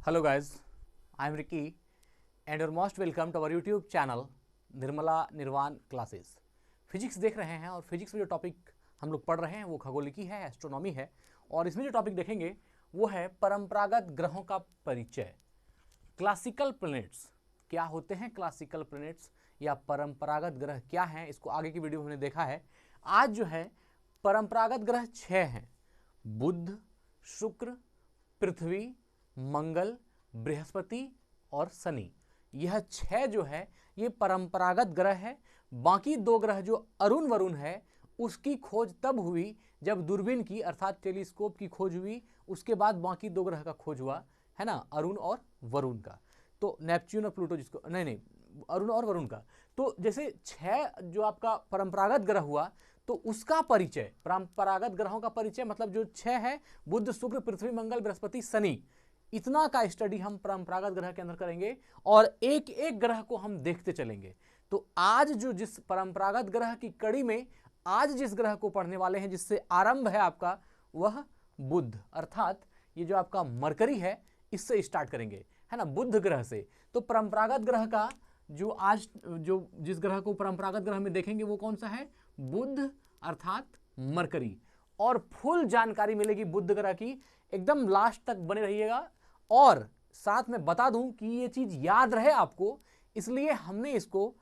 Hello guys, I am Ricky and you're most welcome to our YouTube channel Nirmala निर्वाण classes. Physics देख रहे हैं और फिजिक्स में जो टॉपिक हम लोग पढ़ रहे हैं वो खगोलिकी है, एस्ट्रोनॉमी है। और इसमें जो टॉपिक देखेंगे वो है परंपरागत ग्रहों का परिचय। क्लासिकल प्लैनेट्स क्या होते हैं, क्लासिकल प्लैनेट्स या परंपरागत ग्रह क्या हैं, इसको आगे की वीडियो में हमने देखा है। आज जो है परंपरागत ग्रह 6 हैं: बुध, शुक्र, पृथ्वी, मंगल, बृहस्पति और शनि। यह 6 जो है ये परंपरागत ग्रह है। बाकी 2 ग्रह जो अरुण वरुण है उसकी खोज तब हुई जब दूरबीन की अर्थात टेलीस्कोप की खोज हुई, उसके बाद बाकी 2 ग्रह का खोज हुआ है ना, अरुण और वरुण का। तो नेपच्यून और प्लूटो जिसको नहीं अरुण और वरुण का। तो जैसे 6 जो आपका परंपरागत ग्रह हुआ तो उसका परिचय, परंपरागत ग्रहों का परिचय मतलब जो 6 है बुध, शुक्र, पृथ्वी, मंगल, बृहस्पति, शनि, इतना का स्टडी हम परंपरागत ग्रह के अंदर करेंगे और एक एक ग्रह को हम देखते चलेंगे। तो आज जो जिस परंपरागत ग्रह की कड़ी में आज जिस ग्रह को पढ़ने वाले हैं, जिससे आरंभ है आपका, वह बुध अर्थात ये जो आपका मरकरी है, इससे स्टार्ट करेंगे, है ना, बुध ग्रह से। तो परंपरागत ग्रह का जो आज जो जिस ग्रह को परंपरागत ग्रह में देखेंगे वो कौन सा है, बुध अर्थात मरकरी। और फुल जानकारी मिलेगी बुध ग्रह की, एकदम लास्ट तक बने रहिएगा। और साथ में बता दूं कि ये चीज याद रहे आपको, इसलिए हमने इसको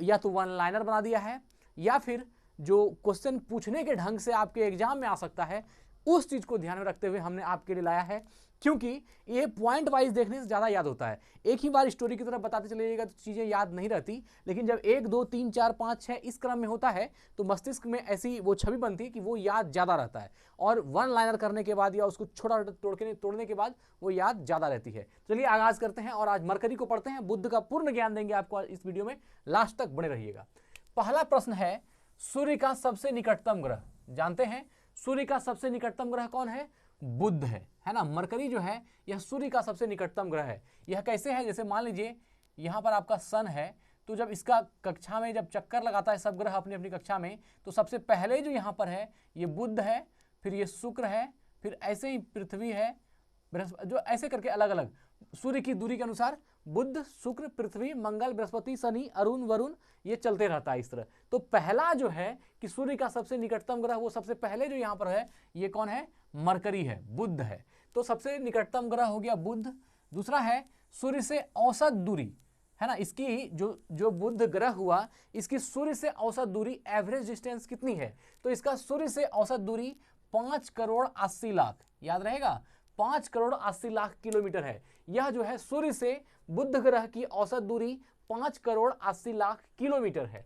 या तो वन लाइनर बना दिया है या फिर जो क्वेश्चन पूछने के ढंग से आपके एग्जाम में आ सकता है उस चीज को ध्यान में रखते हुए हमने आपके लिए लाया है, क्योंकि ये पॉइंट वाइज देखने से ज्यादा याद होता है। एक ही बार स्टोरी की तरफ बताते चलिएगा तो चीजें याद नहीं रहती, लेकिन जब 1 2 3 4 5 6 इस क्रम में होता है तो मस्तिष्क में ऐसी वो छवि बनती है कि वो याद ज्यादा रहता है, और वन लाइनर करने के बाद या उसको छोटा तोड़ने के बाद वो याद ज्यादा रहती है। चलिए आगाज करते हैं और आज मरकरी को पढ़ते हैं। बुध का पूर्ण ज्ञान देंगे आपको इस वीडियो में, लास्ट तक बने रहिएगा। पहला प्रश्न है, सूर्य का सबसे निकटतम ग्रह जानते हैं? सूर्य का सबसे निकटतम ग्रह कौन है? बुध है ना। मरकरी जो है यह सूर्य का सबसे निकटतम ग्रह है। यह कैसे है, जैसे मान लीजिए यहां पर आपका सन है, तो जब इसका कक्षा में जब चक्कर लगाता है सब ग्रह अपनी अपनी कक्षा में, तो सबसे पहले जो यहां पर है ये बुध है, फिर ये शुक्र है, फिर ऐसे ही पृथ्वी है, बृहस्पति, जो ऐसे करके अलग अलग सूर्य की दूरी के अनुसार बुध, शुक्र, पृथ्वी, मंगल, बृहस्पति, शनि, अरुण, वरुण, ये चलते रहता है इस तरह। तो पहला जो है कि सूर्य का सबसे निकटतम ग्रह, वो सबसे पहले जो यहां पर है ये कौन है? मरकरी है, बुध है। तो सबसे निकटतम ग्रह हो गया बुध। दूसरा है सूर्य से औसत दूरी, है ना, इसकी जो बुध ग्रह हुआ इसकी सूर्य से औसत दूरी, एवरेज डिस्टेंस कितनी है? तो इसका सूर्य से औसत दूरी 5 करोड़ 80 लाख, याद रहेगा, 5 करोड़ 80 लाख किलोमीटर है। यह जो है सूर्य से बुध ग्रह की औसत दूरी 5 करोड़ 80 लाख किलोमीटर है।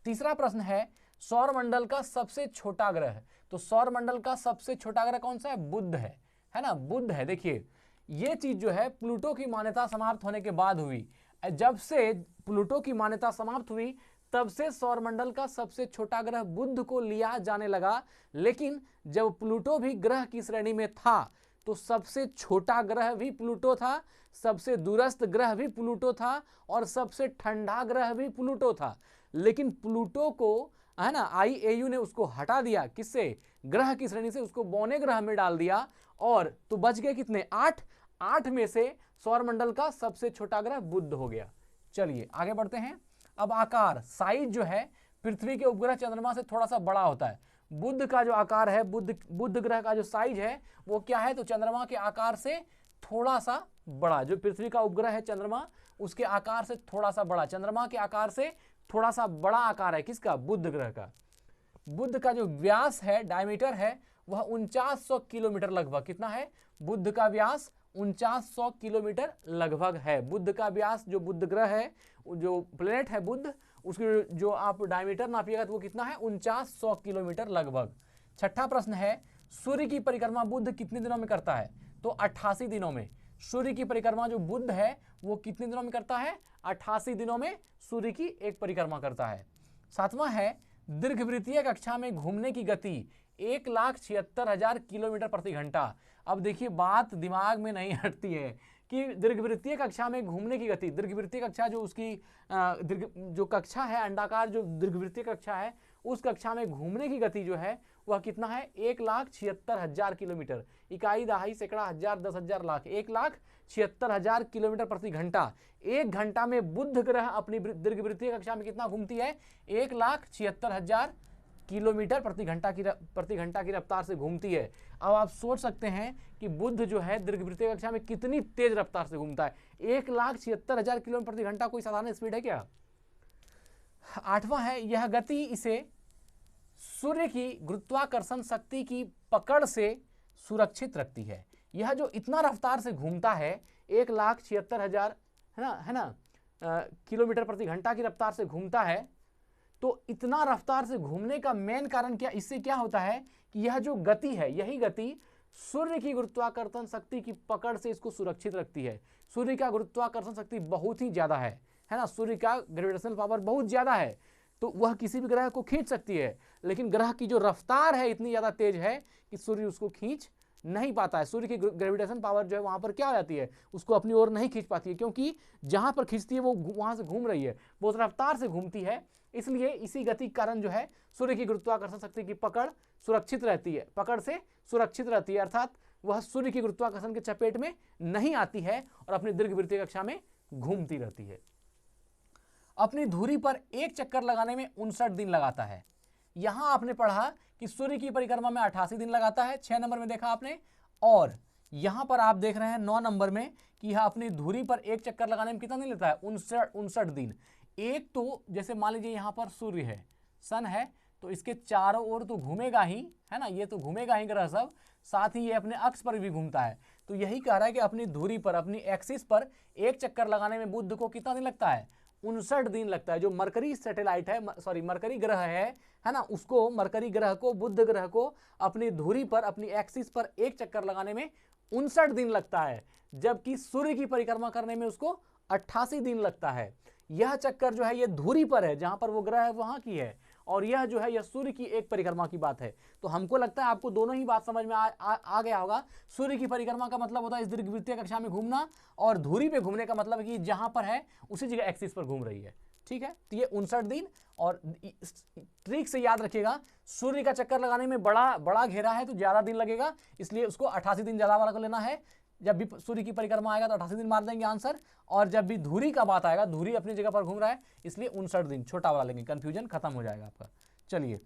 तीसरा प्रश्न है, सौरमंडल का सबसे छोटा ग्रह। तो सौरमंडल का सबसे छोटा ग्रह कौन सा है? बुध है ना, बुध है। देखिए ये चीज जो है प्लूटो की मान्यता समाप्त होने के बाद हुई। जब से प्लूटो की मान्यता समाप्त हुई तब से सौरमंडल का सबसे छोटा ग्रह बुध को लिया जाने लगा, लेकिन जब प्लूटो भी ग्रह की श्रेणी में था तो सबसे छोटा ग्रह भी प्लूटो था, सबसे दूरस्थ ग्रह भी प्लूटो था और सबसे ठंडा ग्रह भी प्लूटो था। लेकिन प्लूटो को, है ना, IAU ने उसको हटा दिया, किससे? ग्रह की श्रेणी से, उसको बौने ग्रह में डाल दिया, और तो बच गए कितने? 8 में से सौरमंडल का सबसे छोटा ग्रह बुध हो गया। चलिए आगे बढ़ते हैं। अब आकार, साइज जो है पृथ्वी के उपग्रह चंद्रमा से थोड़ा सा बड़ा होता है। बुध का जो आकार है, बुध ग्रह का जो साइज है वो क्या है? तो चंद्रमा के आकार से थोड़ा सा बड़ा। जो पृथ्वी का उपग्रह है चंद्रमा, उसके आकार से थोड़ा सा बड़ा, चंद्रमा के आकार से थोड़ा सा बड़ा आकार है किसका? बुध ग्रह का। बुध का जो व्यास है, डायमीटर है, वह 4900 किलोमीटर लगभग। कितना है? बुध का व्यास 4900 किलोमीटर लगभग है। बुध का व्यास, जो बुध ग्रह है, जो प्लेनेट है बुध, उसकी जो आप डायमीटर नापिएगा तो वो कितना है? 4900 किलोमीटर लगभग। छठा प्रश्न है, सूर्य की परिक्रमा बुध कितने दिनों में करता है? तो 88 दिनों में। सूर्य की परिक्रमा जो बुध है वो कितने दिनों में करता है? 88 दिनों में सूर्य की एक परिक्रमा करता है। सातवां है, दीर्घवृत्तीय कक्षा में घूमने की गति 1,76,000 किलोमीटर प्रति घंटा। अब देखिए बात दिमाग में नहीं हटती है कि दीर्घवृत्तीय कक्षा में घूमने की गति, दीर्घवृत्तीय कक्षा जो उसकी जो कक्षा है, अंडाकार जो दीर्घवृत्तीय कक्षा है, उस कक्षा में घूमने की गति जो है वह कितना है 1,76,000 किलोमीटर। इकाई, दहाई, सैकड़ा, हजार, 10,000, लाख, 1,76,000 किलोमीटर प्रति घंटा। एक घंटा में बुध ग्रह अपनी दीर्घवृत्तीय कक्षा में कितना घूमती है? 1,76,000 किलोमीटर प्रति घंटा की रफ्तार से घूमती है। अब आप सोच सकते हैं कि बुध जो है दीर्घवृत्तीय कक्षा में कितनी तेज रफ्तार से घूमता है। 1,76,000 किलोमीटर प्रति घंटा कोई साधारण स्पीड है क्या? आठवां है, यह गति इसे सूर्य की गुरुत्वाकर्षण शक्ति की पकड़ से सुरक्षित रखती है। यह जो इतना रफ्तार से घूमता है 1,76,000 है ना किलोमीटर प्रति घंटा की रफ्तार से घूमता है, तो इतना रफ्तार से घूमने का मेन कारण क्या, इससे क्या होता है कि यह जो गति है, यही गति सूर्य की गुरुत्वाकर्षण शक्ति की पकड़ से इसको सुरक्षित रखती है। सूर्य का गुरुत्वाकर्षण शक्ति बहुत ही ज्यादा है ना, सूर्य का ग्रेविटेशनल पावर बहुत ज्यादा है, तो वह किसी भी ग्रह को खींच सकती है, लेकिन ग्रह की जो रफ्तार है इतनी ज्यादा तेज है कि सूर्य उसको खींच नहीं पाता है। सूर्य की ग्रेविटेशन पावर जो है वहां पर क्या हो जाती है, उसको अपनी ओर नहीं खींच पाती है, क्योंकि जहां पर खींचती है वो वहां से घूम रही है, बहुत रफ्तार से घूमती है। इसलिए इसी गति के कारण जो है सूर्य की गुरुत्वाकर्षण शक्ति की पकड़ सुरक्षित रहती है, पकड़ से सुरक्षित रहती है, अर्थात वह सूर्य की गुरुत्वाकर्षण के चपेट में नहीं आती है और अपनी दीर्घवृत्तीय कक्षा में घूमती रहती है। अपनी धुरी पर एक चक्कर लगाने में 59 दिन लगाता है। यहां आपने पढ़ा कि सूर्य की परिक्रमा में 88 दिन लगाता है, 6 नंबर में देखा आपने, और यहां पर आप देख रहे हैं 9 नंबर में कि यह अपनी धुरी पर एक चक्कर लगाने में कितना दिन लेता है? 59 दिन। एक तो जैसे मान लीजिए यहां पर सूर्य है, सन है, तो इसके चारों ओर तो घूमेगा ही, है ना, ये तो घूमेगा ही ग्रह सब, साथ ही ये अपने अक्ष पर भी घूमता है। तो यही कह रहा है कि अपनी धुरी पर, अपनी एक्सिस पर एक चक्कर लगाने में बुध को कितना दिन लगता है? 59 दिन लगता है। जो मरकरी सैटेलाइट है, सॉरी मरकरी ग्रह है ना, उसको, मरकरी ग्रह को, बुध ग्रह को अपनी धुरी पर, अपनी एक्सिस पर एक चक्कर लगाने में 59 दिन लगता है, जबकि सूर्य की परिक्रमा करने में उसको 88 दिन लगता है। यह चक्कर जो है ये धुरी पर है, जहां पर वो ग्रह है वहां की है, और यह जो है यह सूर्य की एक परिक्रमा की बात है। तो हमको लगता है आपको दोनों ही बात समझ में आ गया होगा। सूर्य की परिक्रमा का मतलब होता है इस दीर्घवृत्तीय कक्षा में घूमना, और धुरी पे घूमने का मतलब है कि जहां पर है उसी जगह एक्सिस पर घूम रही है। ठीक है, तो ये 59 दिन, और ट्रिक से याद रखिएगा, सूर्य का चक्कर लगाने में बड़ा घेरा है तो ज्यादा दिन लगेगा, इसलिए उसको 88 दिन ज्यादा वाला को लेना है। जब भी सूर्य की परिक्रमा आएगा तो 88 दिन मार देंगे आंसर, और जब भी धुरी का बात आएगा, धुरी अपनी जगह पर घूम रहा है इसलिए 59 दिन छोटा वाला लेंगे, कंफ्यूजन खत्म हो जाएगा आपका। चलिए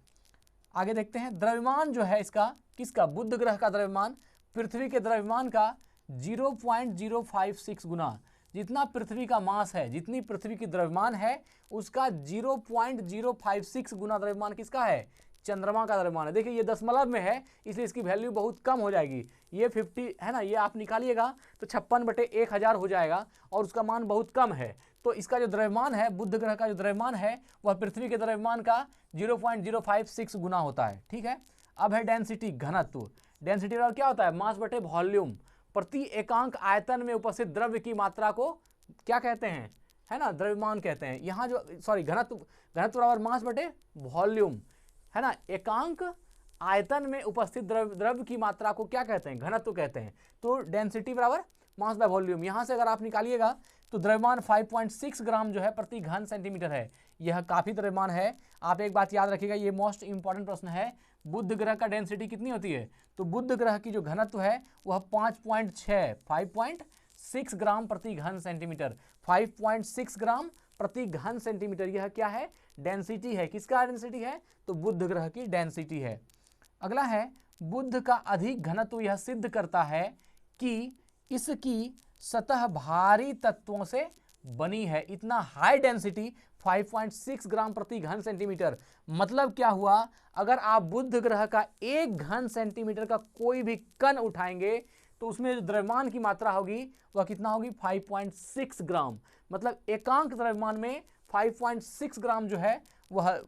आगे देखते हैं। द्रव्यमान जो है इसका, किसका? बुध ग्रह का द्रव्यमान पृथ्वी के द्रव्यमान का 0.056 गुना। जितना पृथ्वी का मास है, जितनी पृथ्वी की द्रव्यमान है, उसका 0.056 गुना द्रव्यमान किसका है? चंद्रमा का द्रव्यमान है। देखिए ये दशमलव में है, इसलिए इसकी वैल्यू बहुत कम हो जाएगी। ये 50 है ना, ये आप निकालिएगा तो 56/1000 हो जाएगा, और उसका मान बहुत कम है। तो इसका जो द्रव्यमान है, बुध ग्रह का जो द्रव्यमान है, वह पृथ्वी के द्रव्यमान का 0.056 गुना होता है। ठीक है, अब है डेंसिटी, घनत्व। डेंसिटी और क्या होता है? मास बटे वॉल्यूम। प्रति एकांक आयतन में उपस्थित द्रव्य की मात्रा को क्या कहते हैं? है ना, द्रव्यमान कहते हैं। यहाँ जो, सॉरी, घनत्व बराबर मास बटे वॉल्यूम, है ना। एकांक आयतन में उपस्थित द्रव्य की मात्रा को क्या कहते हैं? घनत्व कहते हैं। तो डेंसिटी बराबर मास बाय वॉल्यूम। यहां से अगर आप निकालिएगा तो द्रव्यमान 5.6 ग्राम जो है प्रति घन सेंटीमीटर है। यह काफी द्रव्यमान है। आप एक बात याद रखिएगा, ये मोस्ट इंपॉर्टेंट प्रश्न है, बुध ग्रह का डेंसिटी कितनी होती है? तो बुध ग्रह की जो घनत्व है वह 5.6 ग्राम प्रति घन सेंटीमीटर। 5.6 ग्राम प्रति घन सेंटीमीटर, यह क्या है? डेंसिटी है। किसका डेंसिटी है? तो बुध ग्रह की डेंसिटी है। अगला है, बुध का अधिक घनत्व यह सिद्ध करता है कि इसकी सतह भारी तत्वों से बनी है। इतना हाई डेंसिटी 5.6 ग्राम प्रति घन सेंटीमीटर, मतलब क्या हुआ? अगर आप बुध ग्रह का 1 घन सेंटीमीटर का कोई भी कण उठाएंगे तो उसमें जो द्रव्यमान की मात्रा होगी वह कितना होगी? 5.6 ग्राम। मतलब एकांक द्रव्यमान में 5.6 ग्राम जो है वह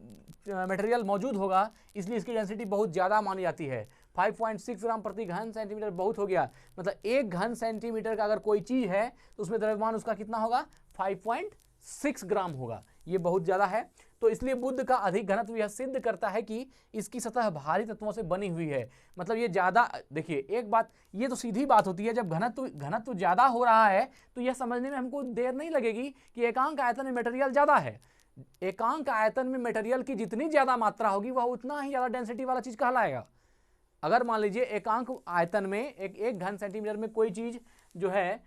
मटेरियल मौजूद होगा, इसलिए इसकी डेंसिटी बहुत ज़्यादा मानी जाती है। 5.6 ग्राम प्रति घन सेंटीमीटर बहुत हो गया, मतलब 1 घन सेंटीमीटर का अगर कोई चीज़ है तो उसमें द्रव्यमान उसका कितना होगा? 5.6 ग्राम होगा। ये बहुत ज़्यादा है। तो इसलिए बुध का अधिक घनत्व यह सिद्ध करता है कि इसकी सतह भारी तत्वों से बनी हुई है। मतलब ये ज़्यादा, देखिए एक बात, ये तो सीधी बात होती है, जब घनत्व ज़्यादा हो रहा है तो यह समझने में हमको देर नहीं लगेगी कि एकांक आयतन में मटेरियल ज़्यादा है। एकांक आयतन में मटेरियल की जितनी ज्यादा मात्रा होगी वह उतना ही ज्यादा डेंसिटी वाला चीज कहलाएगा। अगर मान लीजिए एकांक आयतन में एक घन सेंटीमीटर में कोई चीज जो है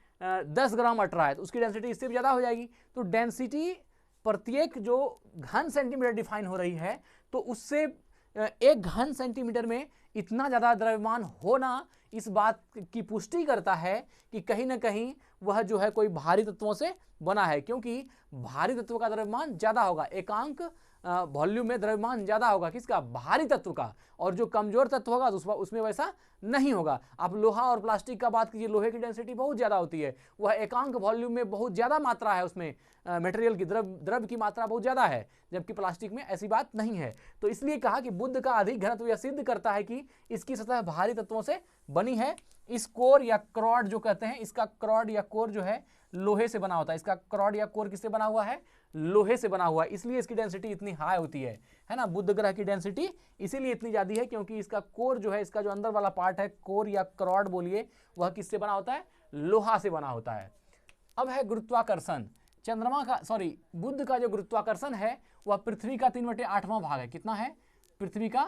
10 ग्राम अट रहा है तो उसकी डेंसिटी इससे भी ज्यादा हो जाएगी। तो डेंसिटी प्रत्येक जो घन सेंटीमीटर डिफाइन हो रही है तो उससे एक घन सेंटीमीटर में इतना ज्यादा द्रव्यमान होना इस बात की पुष्टि करता है कि कहीं ना कहीं वह जो है कोई भारी तत्वों से बना है, क्योंकि भारी तत्व का द्रव्यमान ज्यादा होगा। एकांक वॉल्यूम में द्रव्यमान ज्यादा होगा किसका? भारी तत्व का। और जो कमजोर तत्व होगा तो उसमें वैसा नहीं होगा। आप लोहा और प्लास्टिक का बात कीजिए, लोहे की डेंसिटी बहुत ज्यादा होती है, वह एकांक वॉल्यूम में बहुत ज्यादा मात्रा है, उसमें मटेरियल की द्रव्य की मात्रा बहुत ज्यादा है, जबकि प्लास्टिक में ऐसी बात नहीं है। तो इसलिए कहा कि बुद्ध का अधिक घनत्व यह सिद्ध करता है कि इसकी सतह भारी तत्वों से बनी है। इस कोर या क्रॉड जो कहते हैं, इसका क्रॉड या कोर जो है लोहे से बना होता है। इसका क्रॉड या कोर किससे बना हुआ है? लोहे से बना हुआ है, इसलिए इसकी डेंसिटी इतनी हाई होती है ना। बुध ग्रह की डेंसिटी इसीलिए इतनी ज्यादा है क्योंकि इसका कोर जो है, इसका जो अंदर वाला पार्ट है, कोर या क्रॉड बोलिए, वह किससे बना होता है? लोहा से बना होता है। अब है गुरुत्वाकर्षण। चंद्रमा का बुध का जो गुरुत्वाकर्षण है वह पृथ्वी का 3/8वां भाग है। कितना है? पृथ्वी का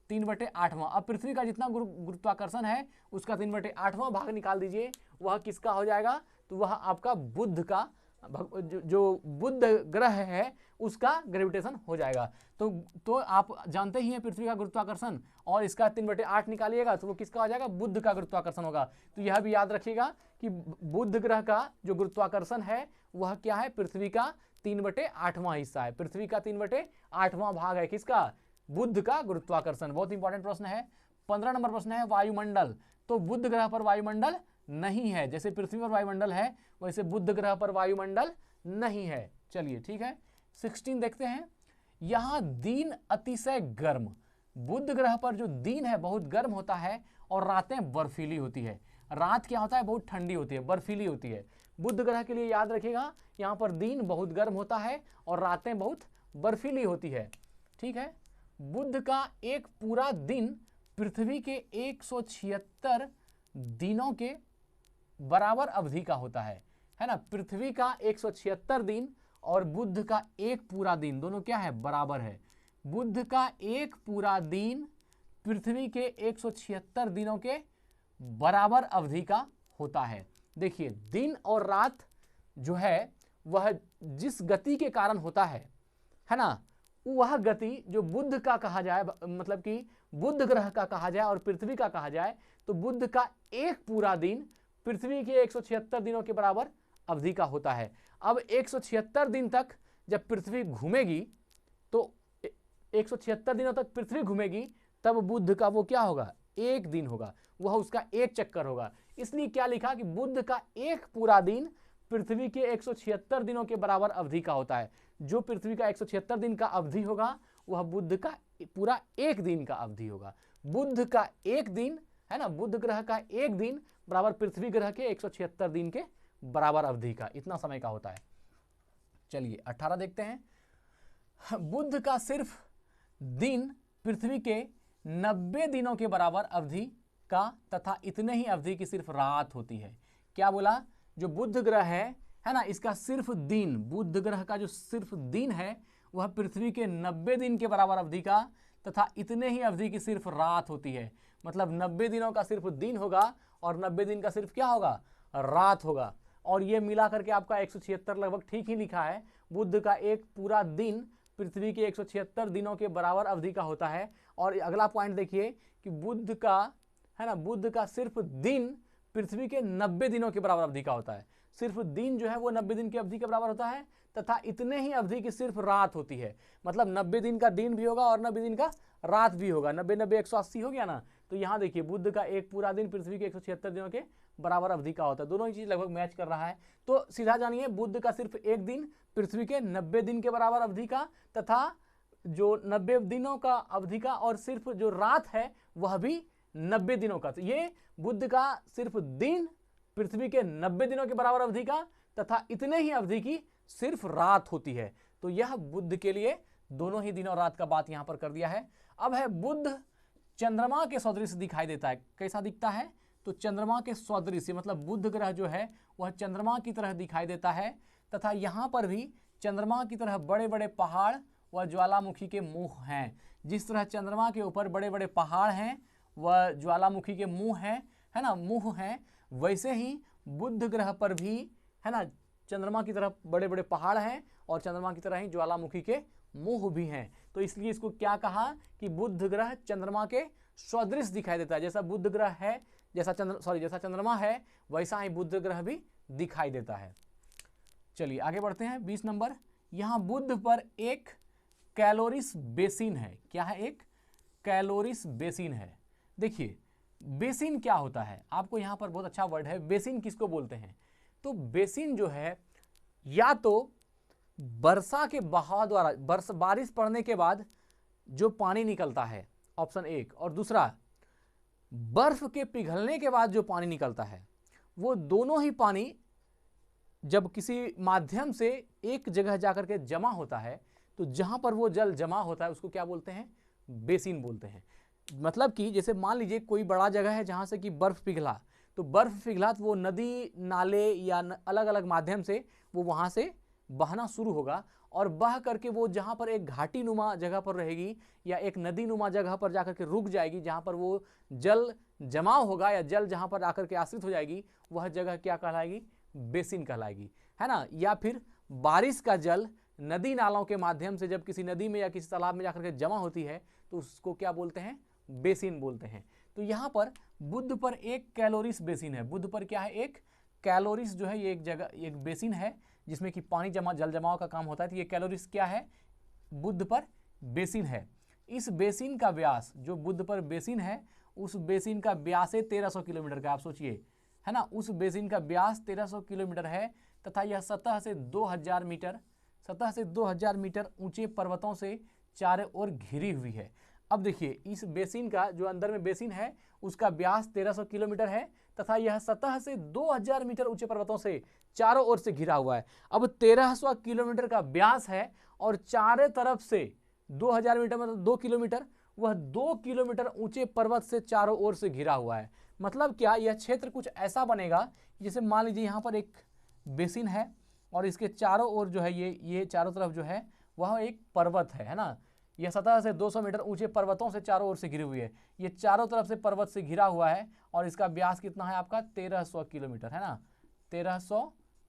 3/8वां। अब पृथ्वी का जितना गुरुत्वाकर्षण है उसका 3/8वां भाग निकाल दीजिए, वह किसका हो जाएगा? तो वह आपका बुध का, जो बुध ग्रह है उसका ग्रेविटेशन हो जाएगा। तो आप जानते ही हैं पृथ्वी का गुरुत्वाकर्षण, और इसका 3/8 निकालिएगा तो वो किसका हो जाएगा? बुध का गुरुत्वाकर्षण होगा। तो यह भी याद रखिएगा कि बुध ग्रह का जो गुरुत्वाकर्षण है वह क्या है? पृथ्वी का 3/8वां हिस्सा है। पृथ्वी का 3/8वां भाग है किसका? बुध का गुरुत्वाकर्षण। बहुत इंपॉर्टेंट प्रश्न है। 15 नंबर प्रश्न है वायुमंडल। तो बुध ग्रह पर वायुमंडल नहीं है, जैसे पृथ्वी पर वायुमंडल है वैसे बुध ग्रह पर वायुमंडल नहीं है। चलिए ठीक है, 16 देखते हैं। यहां दिन अतिशय गर्म। बुध ग्रह पर जो दिन है बहुत गर्म होता है और रातें बर्फीली होती है। रात क्या होता है? बहुत ठंडी होती है, बर्फीली होती है। बुध ग्रह के लिए याद रखिएगा, यहां पर दिन बहुत गर्म होता है और रातें बहुत बर्फीली होती है। ठीक है, बुध का एक पूरा दिन पृथ्वी के 176 दिनों के बराबर अवधि का होता है ना। पृथ्वी का 176 दिन और बुध का एक पूरा दिन दोनों क्या है? बराबर है। बुध का एक पूरा दिन पृथ्वी के 176 दिनों के बराबर अवधि का होता है। देखिए, दिन और रात जो है वह जिस गति के कारण होता है ना, वह गति जो बुध का कहा जाए, मतलब कि बुध ग्रह का कहा जाए और पृथ्वी का कहा जाए, तो बुध का एक पूरा दिन पृथ्वी के 176 दिनों के बराबर अवधि का होता है। अब 176 दिन तक जब पृथ्वी घूमेगी, तो 176 दिनों तक पृथ्वी घूमेगी, तब बुध का वो क्या होगा? एक दिन होगा, वह उसका एक चक्कर होगा। इसलिए क्या लिखा कि बुध का एक पूरा दिन पृथ्वी के 176 दिनों के बराबर अवधि का होता है। जो पृथ्वी का 176 दिन का अवधि होगा वह बुध का पूरा एक दिन का अवधि होगा। बुध का एक दिन है ना, बुध ग्रह का एक दिन बराबर पृथ्वी ग्रह के 176 दिन के बराबर अवधि का, इतना समय का होता है। चलिए 18 देखते हैं। बुध का सिर्फ दिन पृथ्वी के 90 दिनों के बराबर अवधि का तथा इतने ही अवधि की सिर्फ रात होती है। क्या बोला? जो बुध ग्रह है ना, इसका सिर्फ दिन, बुध ग्रह का जो सिर्फ दिन है वह पृथ्वी के 90 दिन के बराबर अवधि का तथा इतने ही अवधि की सिर्फ रात होती है। मतलब 90 दिनों का सिर्फ दिन होगा और 90 दिन का सिर्फ क्या होगा? रात होगा। और ये मिला करके आपका 176 लगभग ठीक ही लिखा है। बुध का एक पूरा दिन पृथ्वी के 176 दिनों के बराबर अवधि का होता है। और अगला पॉइंट देखिए कि बुध का है ना, बुध का सिर्फ दिन पृथ्वी के 90 दिनों के बराबर अवधि का होता है। सिर्फ दिन जो है वो 90 दिन की अवधि के बराबर होता है तथा इतने ही अवधि की सिर्फ रात होती है। मतलब 90 दिन का दिन भी होगा और 90 दिन का रात भी होगा। 90 180 हो गया ना। तो यहाँ देखिए, बुध का एक पूरा दिन पृथ्वी के 176 दिनों के बराबर अवधि का होता है। दोनों ही चीज लगभग मैच कर रहा है। तो सीधा जानिए, बुध का सिर्फ एक दिन पृथ्वी के 90 दिन के बराबर अवधि का तथा जो 90 दिनों का अवधि का, और सिर्फ जो रात है वह भी 90 दिनों का। तो ये बुध का सिर्फ दिन पृथ्वी के 90 दिनों के बराबर अवधि का तथा इतने ही अवधि की सिर्फ रात होती है। तो यह बुध के लिए दोनों ही दिन और रात का बात यहां पर कर दिया है। अब है बुध चंद्रमा के सदृश दिखाई देता है। कैसा दिखता है? तो चंद्रमा के सदृश, मतलब बुध ग्रह जो है वह चंद्रमा की तरह दिखाई देता है तथा यहां पर भी चंद्रमा की तरह बड़े बड़े पहाड़ व ज्वालामुखी के मुंह हैं। जिस तरह चंद्रमा के ऊपर बड़े बड़े पहाड़ हैं व ज्वालामुखी के मुंह हैं, है ना, मुंह हैं, वैसे ही बुध ग्रह पर भी, है ना, चंद्रमा की तरह बड़े बड़े पहाड़ हैं और चंद्रमा की तरह ही ज्वालामुखी के मुंह भी हैं। तो इसलिए इसको क्या कहा कि बुध ग्रह चंद्रमा के सदृश दिखाई देता है। जैसा बुध ग्रह है, जैसा चंद्रमा है, वैसा ही बुध ग्रह भी दिखाई देता है। चलिए आगे बढ़ते हैं। 20 नंबर, यहां बुध पर एक कैलोरिस बेसिन है। क्या है? एक कैलोरिस बेसिन है। देखिए बेसिन क्या होता है, आपको यहां पर बहुत अच्छा वर्ड है। बेसिन किसको बोलते हैं? तो बेसिन जो है, या तो वर्षा के बहाव द्वारा, बारिश पड़ने के बाद जो पानी निकलता है, ऑप्शन 1, और दूसरा बर्फ के पिघलने के बाद जो पानी निकलता है, वो दोनों ही पानी जब किसी माध्यम से एक जगह जाकर के जमा होता है, तो जहां पर वो जल जमा होता है उसको क्या बोलते हैं? बेसिन बोलते हैं। मतलब कि जैसे मान लीजिए कोई बड़ा जगह है जहां से कि बर्फ पिघला, तो बर्फ पिघला तो वो नदी नाले या अलग अलग माध्यम से वो वहां से बहना शुरू होगा और बह करके वो जहां पर एक घाटी नुमा जगह पर रहेगी या एक नदी नुमा जगह पर जाकर के रुक जाएगी, जहां पर वो जल जमाव होगा या जल जहां पर आकर के आश्रित हो जाएगी, वह जगह क्या कहलाएगी? बेसिन कहलाएगी, है ना। या फिर बारिश का जल नदी नालों के माध्यम से जब किसी नदी में या किसी तालाब में जाकर के जमा होती है तो उसको क्या बोलते हैं? बेसिन बोलते हैं। तो यहाँ पर बुध पर एक कैलोरिस बेसिन है। बुध पर क्या है? एक कैलोरिस जो है, ये एक जगह, एक बेसिन है जिसमें कि पानी जल जमाव का काम होता है। तो ये कैलोरिस क्या है? बुध पर बेसिन है। इस बेसिन का व्यास, जो बुध पर बेसिन है, उस बेसिन का व्यास है 1300 किलोमीटर का। आप सोचिए, है ना, उस बेसिन का व्यास 1300 किलोमीटर है तथा यह सतह से 2000 मीटर ऊंचे पर्वतों से चारों ओर घिरी हुई है। अब देखिए इस बेसिन का, जो अंदर में बेसिन है, उसका व्यास 1300 किलोमीटर है तथा यह सतह से 2000 मीटर ऊंचे पर्वतों से चारों ओर से घिरा हुआ है। अब 1300 किलोमीटर का व्यास है और चारों तरफ से 2000 मीटर मतलब 2 किलोमीटर, वह 2 किलोमीटर ऊंचे पर्वत से चारों ओर से घिरा हुआ है। मतलब क्या, यह क्षेत्र कुछ ऐसा बनेगा जैसे मान लीजिए यहाँ पर एक बेसिन है और इसके चारों ओर जो है, ये चारों तरफ जो है वह एक पर्वत है ना। यह सतह से 200 मीटर ऊंचे पर्वतों से चारों ओर से घिरी हुई है। ये चारों तरफ से पर्वत से घिरा हुआ है और इसका व्यास कितना है आपका? 1300 किलोमीटर, है ना, 1300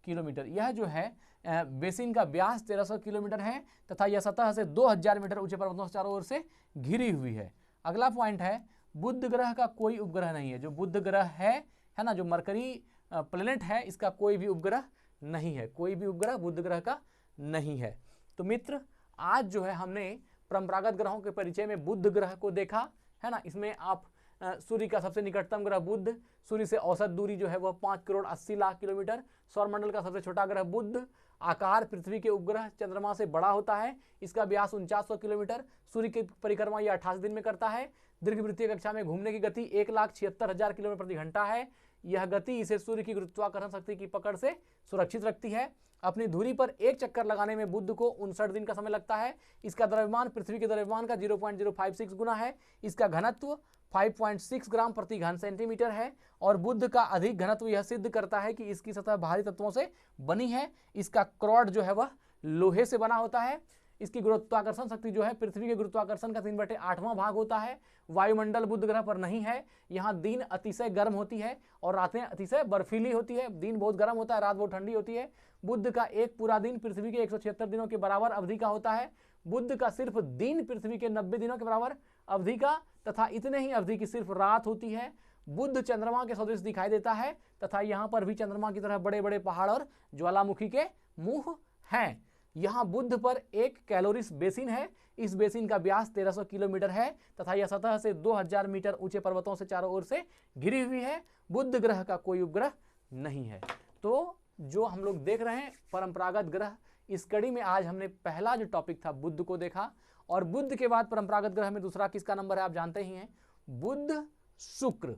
किलोमीटर। यह जो है बेसिन का व्यास 1300 किलोमीटर है तथा यह सतह से 2000 मीटर ऊंचे पर्वतों से चारों ओर से घिरी हुई है। अगला पॉइंट है, बुध ग्रह का कोई उपग्रह नहीं है। जो बुध ग्रह है ना, जो मरकरी प्लेनेट है, इसका कोई भी उपग्रह नहीं है। कोई भी उपग्रह बुध ग्रह का नहीं है। तो मित्र, आज जो है हमने परंपरागत ग्रहों के परिचय में बुध ग्रह को देखा, है ना। इसमें आप सूर्य का सबसे निकटतम ग्रह बुध, सूर्य से औसत दूरी जो है वह 5 करोड़ 80 लाख किलोमीटर, सौरमंडल का सबसे छोटा ग्रह बुध, आकार पृथ्वी के उपग्रह चंद्रमा से बड़ा होता है, इसका व्यास 4900 किलोमीटर, सूर्य की परिक्रमा यह 28 दिन में करता है, दीर्घवृत्तीय कक्षा में घूमने की गति 1,76,000 किलोमीटर प्रति घंटा है। यह गति इसे सूर्य की गुरुत्वाकर्षण शक्ति की पकड़ से सुरक्षित रखती है। अपनी धुरी पर एक चक्कर लगाने में बुध को 59 दिन का समय लगता है। इसका द्रव्यमान पृथ्वी के द्रव्यमान का 0.056 गुना है। इसका घनत्व 5.6 ग्राम प्रति घन सेंटीमीटर है और बुध का अधिक घनत्व यह सिद्ध करता है कि इसकी सतह भारी तत्वों से बनी है। इसका क्रॉड जो है वह लोहे से बना होता है। इसकी गुरुत्वाकर्षण शक्ति जो है पृथ्वी के गुरुत्वाकर्षण का 3/8वां भाग होता है। वायुमंडल बुध ग्रह पर नहीं है। यहाँ दिन अतिशय गर्म होती है और रातें अतिशय बर्फीली होती है। दिन बहुत गर्म होता है, रात बहुत ठंडी होती है। बुध का एक पूरा दिन पृथ्वी के 176 दिनों के बराबर अवधि का होता है। बुध का सिर्फ दिन पृथ्वी के 90 दिनों के बराबर अवधि का तथा इतने ही अवधि की सिर्फ रात होती है। बुध चंद्रमा के सदृश दिखाई देता है तथा यहाँ पर भी चंद्रमा की तरह बड़े बड़े पहाड़ और ज्वालामुखी के मुंह हैं। यहाँ बुध पर एक कैलोरिस बेसिन है। इस बेसिन का व्यास 1300 किलोमीटर है तथा यह सतह से 2000 मीटर ऊंचे पर्वतों से चारों ओर से घिरी हुई है। बुध ग्रह का कोई उपग्रह नहीं है। तो जो हम लोग देख रहे हैं परंपरागत ग्रह, इस कड़ी में आज हमने पहला जो टॉपिक था बुध को देखा और बुध के बाद परंपरागत ग्रह में दूसरा किसका नंबर है आप जानते ही हैं, बुध शुक्र।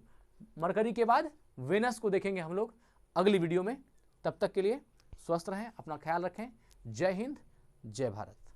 मरकरी के बाद वेनस को देखेंगे हम लोग अगली वीडियो में। तब तक के लिए स्वस्थ रहें, अपना ख्याल रखें। जय हिंद, जय भारत।